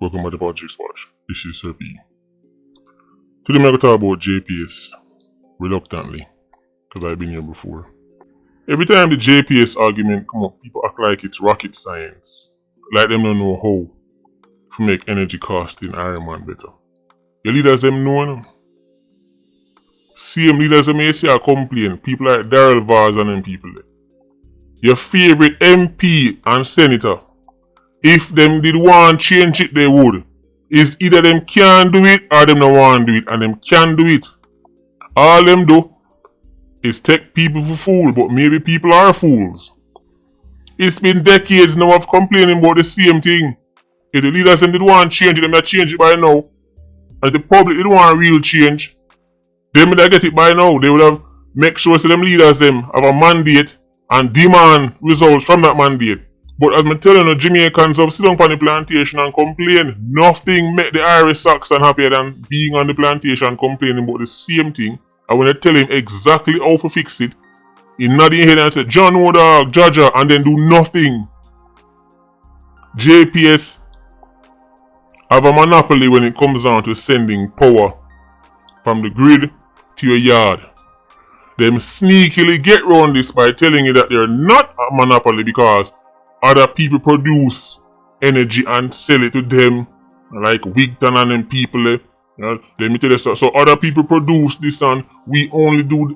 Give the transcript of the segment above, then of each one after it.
Welcome to the Politricks Watch. This is Sir P. Today I'm going to talk about JPS, reluctantly, because I've been here before. Every time the JPS argument come up, people act like it's rocket science, like them don't know how to make energy cost in Iron Man better. Your leaders them know them. Same leaders them may say complain, people like Daryl Vaz and them people there. Your favorite MP and senator, if them did want change it, they would. Is either them can do it or them don't want to do it, and them can do it. All them do is take people for fool, but maybe people are fools. It's been decades now of complaining about the same thing. If the leaders them did want change it, them not change it by now. And if the public did want real change, them would get it by now. They would have make sure so them leaders them have a mandate and demand results from that mandate. But as I'm telling you, Jamaicans have sit down on the plantation and complain. Nothing make the Irish Saxon happier than being on the plantation complaining about the same thing. And when I tell him exactly how to fix it, he nod in head and say, John O'Dog, Jaja, and then do nothing. JPS have a monopoly when it comes down to sending power from the grid to your yard. Them sneakily get around this by telling you that they're not a monopoly because other people produce energy and sell it to them, like Wigton and them people. Let me tell you so other people produce this and we only do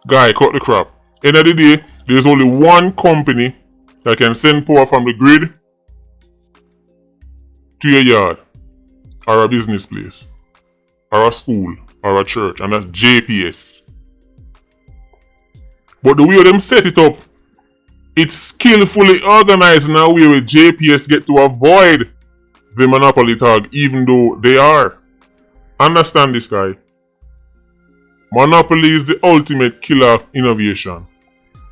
guy cut the crap. End of the day, there's only one company that can send power from the grid to your yard, or a business place, or a school, or a church, and that's JPS. But the way them set it up, it's skillfully organized in a way where JPS get to avoid the monopoly tag even though they are. Understand this, guy. Monopoly is the ultimate killer of innovation.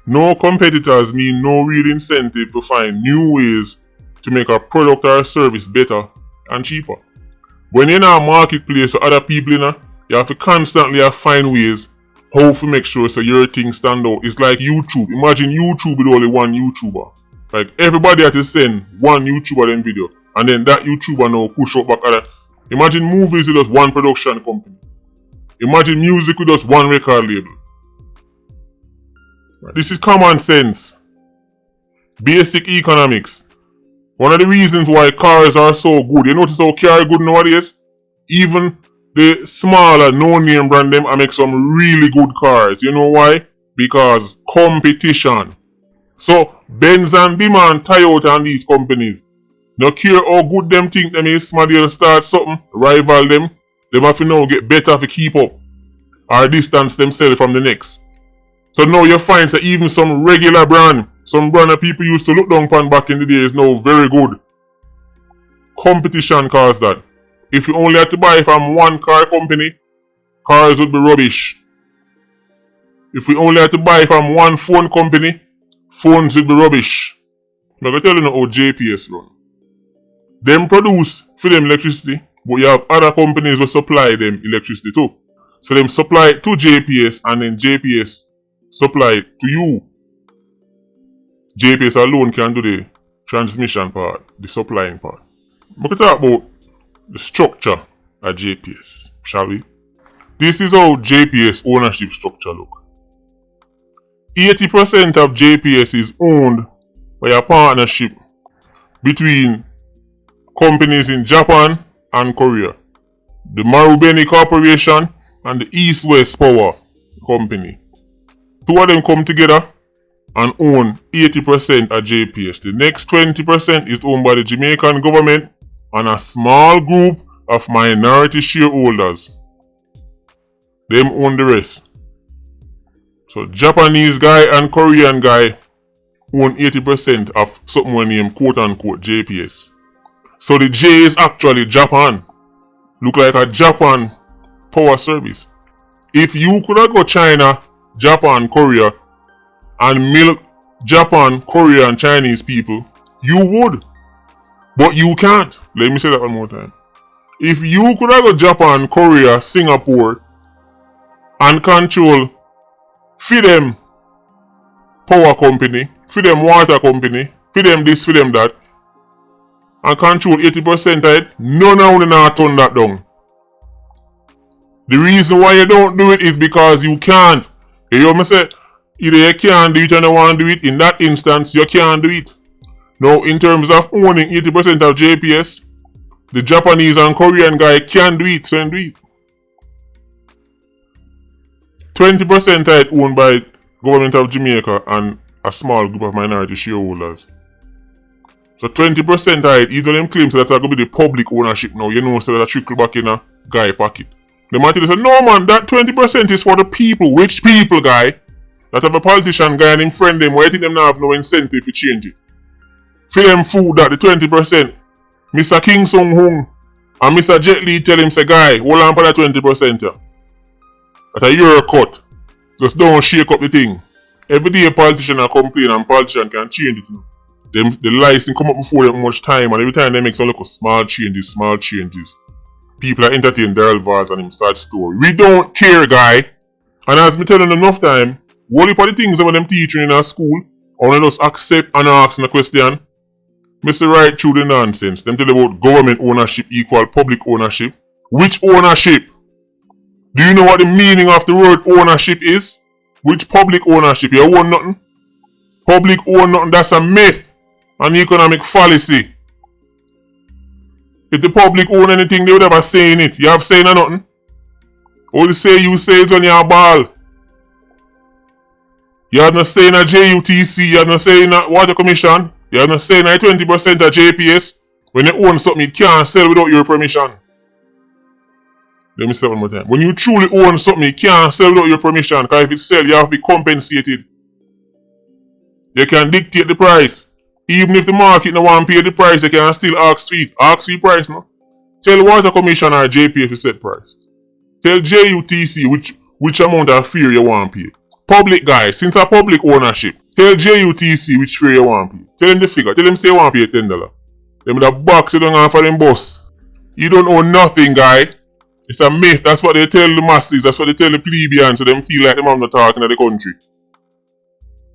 No competitors mean no real incentive to find new ways to make a product or a service better and cheaper. When you're in a marketplace with other people, you have to constantly find ways how to make sure so your thing stand out. It's like YouTube. Imagine YouTube with only one YouTuber. Like everybody had to send one YouTuber them video. And then that YouTuber now push up back other. Imagine movies with just one production company. Imagine music with just one record label. This is common sense. Basic economics. One of the reasons why cars are so good. You notice how cars are good nowadays? Even the smaller no-name brand them I make some really good cars. You know why? Because competition. So Benz and Bima and Toyota and these companies, no care how good them think them is, somebody start something, rival them have to now get better to keep up or distance themselves from the next. So now you find that even some regular brand, some brand that people used to look down upon back in the day is now very good. Competition caused that. If you only had to buy from one car company, cars would be rubbish. If we only had to buy from one phone company, phones would be rubbish. I'm going to tell you now how JPS run. Them produce for them electricity, but you have other companies who supply them electricity too. So them supply it to JPS and then JPS supply it to you. JPS alone can do the transmission part, the supplying part. I'm going to talk about the structure at JPS, shall we? This is how JPS ownership structure look. 80% of JPS is owned by a partnership between companies in Japan and Korea. The Marubeni Corporation and the East West Power Company. Two of them come together and own 80% of JPS. The next 20% is owned by the Jamaican government and a small group of minority shareholders. Them own the rest. So Japanese guy and Korean guy own 80% of something we name quote unquote JPS. So the J is actually Japan. Look like a Japan power service. If you could have go China, Japan, Korea and milk Japan, Korea and Chinese people, you would. But you can't. Let me say that one more time. If you could have go Japan, Korea, Singapore and control for them power company, for them water company, for them this, for them that, and control 80% of it, none of you not turn that down. The reason why you don't do it is because you can't. You hear me say? Either you can't do it and you want to do it. In that instance, you can't do it. Now, in terms of owning 80% of JPS, the Japanese and Korean guy can do it, so do it. 20% of it owned by government of Jamaica and a small group of minority shareholders. So 20% of it, either them claims that are going to be the public ownership now, you know, so that a trickle back in a guy pocket. The man say, no man, that 20% is for the people. Which people, guy? That have a politician guy and him friend them, why you think them now have no incentive to change it? For them food that the 20%, Mr. King Sung Hung and Mr. Jet Li tell him, say, guy, hold on for that 20%. Yeah. That a year cut. Just don't shake up the thing. Every day a politician a complain and politician can change it. The license come up before them much time and every time they make some little small changes. People are entertained their vars and him sad story. We don't care, guy. And as me telling them enough time, what if the things that them teaching in our school, I want to just accept and ask the question, Mr. Right through the nonsense. Them tell about government ownership equal public ownership. Which ownership? Do you know what the meaning of the word ownership is? Which public ownership? You own nothing? Public own nothing, that's a myth. An economic fallacy. If the public own anything, they would ever say in it. You have saying or nothing? All you say is when you're a ball. You have not saying a JUTC, you have not saying a Water Commission, you have not saying a 20% of JPS. When you own something, you can't sell without your permission. Let me say one more time. When you truly own something, you can't sell without your permission, because if it sells, you have to be compensated. You can dictate the price. Even if the market no want to pay the price, they can still ask for it. Ask for the price, no? Tell Water Commission or JPS to set prices. Tell JUTC which amount of fare you want to pay. Public guys, since a public ownership, tell JUTC which fare you want to pay. Tell them the figure. Tell them say you want to pay $10. Them the box you don't have for them boss. You don't own nothing, guy. It's a myth. That's what they tell the masses. That's what they tell the plebeians, so them feel like them have no talking in the country.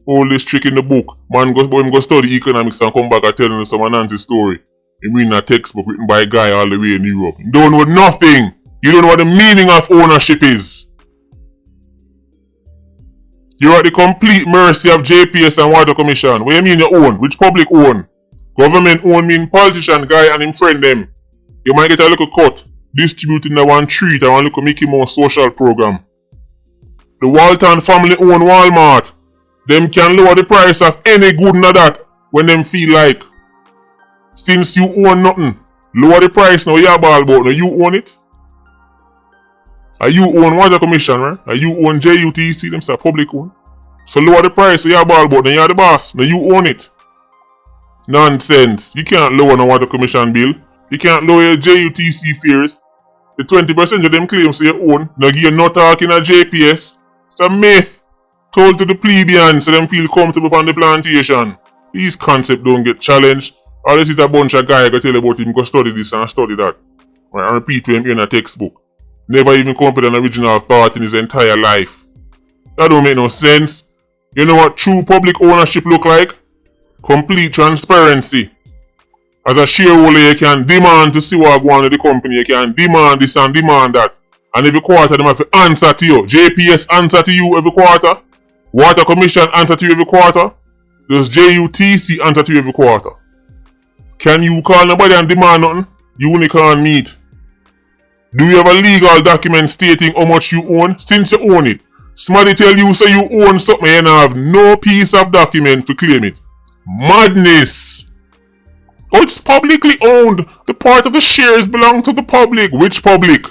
All this trick in the book. Man go study economics and come back and tell them some Anansi story. You mean a textbook written by a guy all the way in Europe. You don't know nothing. You don't know what the meaning of ownership is. You're at the complete mercy of JPS and Water Commission. What do you mean you own? Which public own? Government own mean politician guy and him friend them. You might get a little cut. Distributing the one treat and one little Mickey Mouse social program. The Walton family own Walmart. Them can lower the price of any good and that when them feel like. Since you own nothing, lower the price now you ball about. Now you own it. Are you own Water Commission, right? Are you own JUTC, them say public own. So lower the price so you ball about. Then you're the boss. Now you own it. Nonsense. You can't lower no Water Commission bill. You can't lower your JUTC fares. The 20% of them claims you own. Now give you no talking at JPS. It's a myth. Told to the plebeians so them feel comfortable on the plantation. These concepts don't get challenged. All this is a bunch of guys go tell about him, go study this and study that. Right, and repeat to him in a textbook. Never even come up with an original thought in his entire life. That don't make no sense. You know what true public ownership look like? Complete transparency. As a shareholder, you can demand to see what going on in the company. You can demand this and demand that. And every quarter, they have to answer to you. JPS answer to you every quarter. Water Commission answer to you every quarter. Does JUTC answer to you every quarter? Can you call nobody and demand nothing? You only can't meet. Do you have a legal document stating how much you own? Since you own it, somebody tell you so you own something and have no piece of document to claim it. Madness! Oh, it's publicly owned. The part of the shares belong to the public. Which public?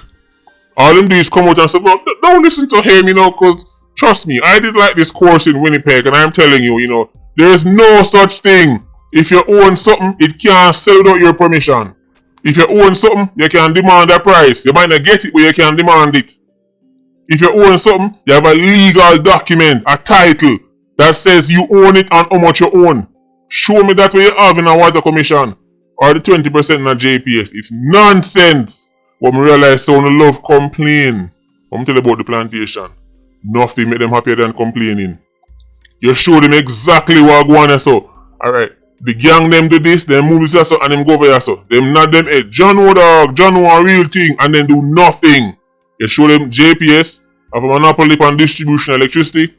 All them do is come out and say, well, don't listen to him, because trust me, I did like this course in Winnipeg and I'm telling you, there is no such thing. If you own something, it can't sell without your permission. If you own something, you can demand a price. You might not get it, but you can demand it. If you own something, you have a legal document, a title, that says you own it and how much you own. Show me that way you have in a Water Commission or the 20% in a JPS. It's nonsense. But I realize someone love complain. I'm tell you about the plantation. Nothing make them happier than complaining. You show them exactly what going on. So, alright, The gang them do this, them move this so and them go over here so. Them nod them head. John dog, John a real thing and then do nothing. You show them JPS have a monopoly on distribution of electricity.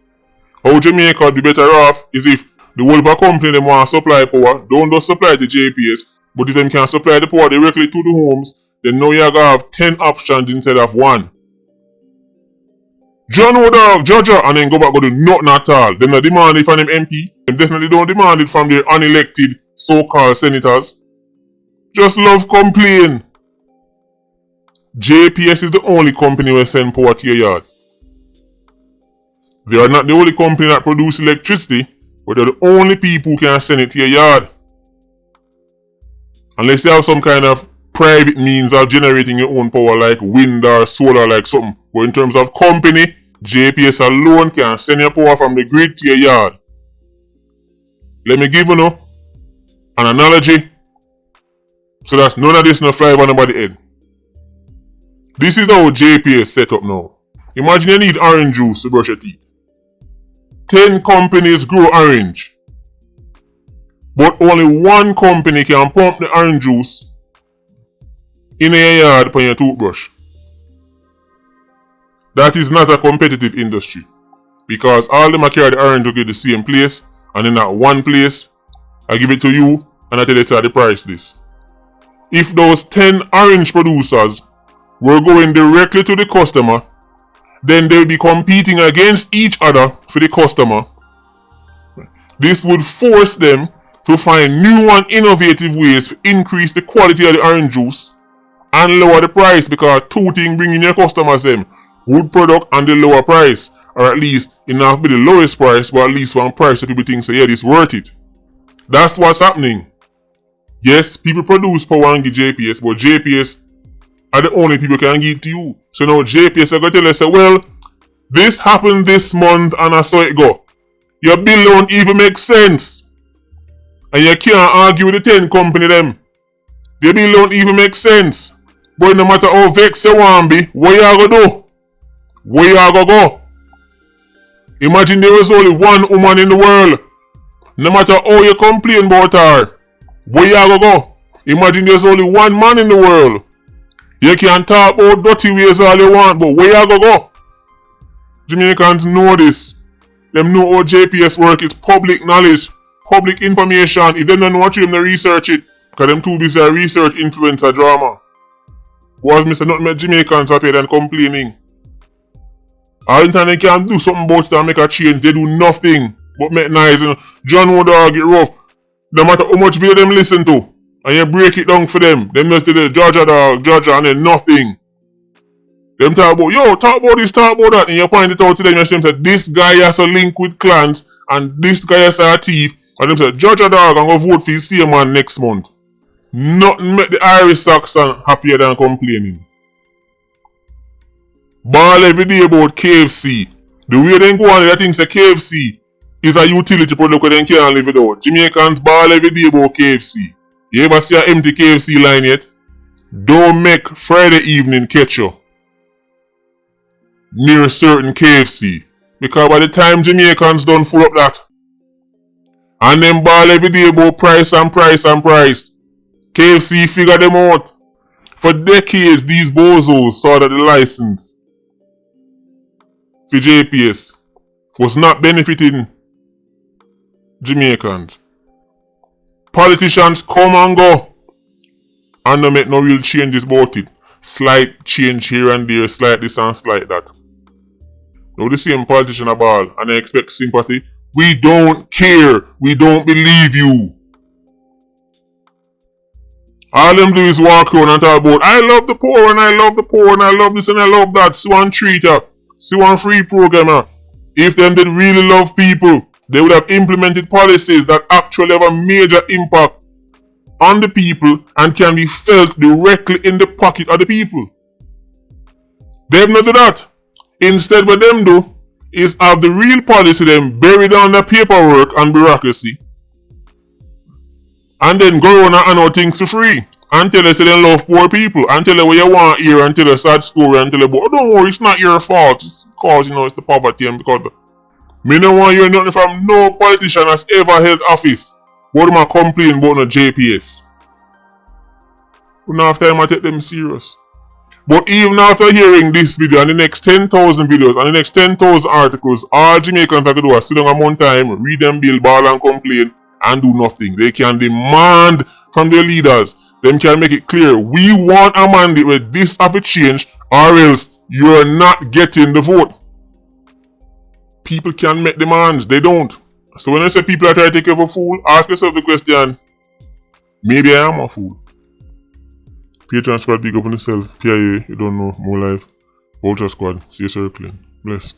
How Jamaica would be better off is if the whole of a company them want to supply power, don't just supply to JPS, but if them can supply the power directly to the homes, then now you are going to have 10 options instead of 1. John dog, Georgia, and then go back go do nothing at all. Them not demand it from them MP. Them definitely don't demand it from their unelected so-called senators. Just love complain. JPS is the only company who send power to your yard. They are not the only company that produce electricity, but they're the only people who can send it to your yard. Unless you have some kind of private means of generating your own power like wind or solar like something. But in terms of company, JPS alone can send your power from the grid to your yard. Let me give you an analogy so that none of this no fly over nobody's head. This is how JPS set up now. Imagine you need orange juice to brush your teeth. 10 companies grow orange. But only one company can pump the orange juice in your yard upon your toothbrush. That is not a competitive industry. Because all of them are carry the orange to get the same place, and in that one place, I give it to you and I tell you to the price list. If those 10 orange producers were going directly to the customer, then they will be competing against each other for the customer. This would force them to find new and innovative ways to increase the quality of the orange juice and lower the price, because two things bring in your customers them. Good product and the lower price, or at least it not be the lowest price, but at least one price that people think say, yeah, this worth it. That's what's happening. Yes, people produce power and give JPS, but JPS are the only people can give it to you. So now JPS are going to tell you, say, well, this happened this month and I saw it go. Your bill don't even make sense. And you can't argue with the 10 company them. The bill don't even make sense. But no matter how vexed you want to be, what you are going to do? Where you are going to go? Imagine there was only one woman in the world. No matter how you complain about her, where you are going to go? Imagine there's only one man in the world. You can talk about dirty ways all you want, but where you going to go? Jamaicans know this. Them know how JPS work. It's public knowledge, public information. If they don't know what you them to research it, because them too busy research influencer drama. Was Mr. Nothing but Jamaicans up here than complaining. All the time they can do something about it and make a change, they do nothing but make nice. You know. John dog get rough. No matter how much video them listen to, and you break it down for them just do the Georgia dog, Georgia, and then nothing. Them talk about, yo, talk about this, talk about that, and you point it out to them, and them say, this guy has a link with clans, and this guy has a thief, and them say, Georgia dog, I'm going to vote for the same man next month. Nothing make the Irish Saxon happier than complaining. Ball every day about KFC. The way they go on, I think say KFC is a utility product where they can't live without. Jamaicans ball every day about KFC. You ever see an empty KFC line yet? Don't make Friday evening catch you near a certain KFC. Because by the time Jamaicans done full up that, and them ball every day about price and price and price, KFC figure them out. For decades, these bozos saw that the license for JPS was not benefiting Jamaicans. Politicians come and go and don't make no real changes about it. Slight change here and there, slight this and slight that. Now the same politician about and they expect sympathy. We don't care. We don't believe you. All them do is walk around and talk about, I love the poor and I love the poor and I love this and I love that. See one treater. See one free programmer. If them did really love people, they would have implemented policies that actually have a major impact on the people and can be felt directly in the pocket of the people. They have not do that. Instead, what them do is have the real policy them buried under paperwork and bureaucracy, and then go around and hand out things for free. And tell us they love poor people. And tell you what you want here. And tell a sad story. And tell you, oh, don't worry, it's not your fault. It's because, it's the poverty. And because me no want to hear nothing from no politician that's ever held office. But them a complain about no JPS. We don't have time to take them serious. But even after hearing this video and the next 10,000 videos and the next 10,000 articles, all Jamaicans have to do is sit down a month time, read them bill, ball and complain and do nothing. They can demand from their leaders. Them can make it clear, we want a mandate where this have to change or else you're not getting the vote. People can make demands, they don't. So when I say people are trying to take you for a fool, ask yourself the question, maybe I am a fool. Patreon squad, big up on yourself. PIA, you don't know, more life. Ultra squad, see you circling. Bless.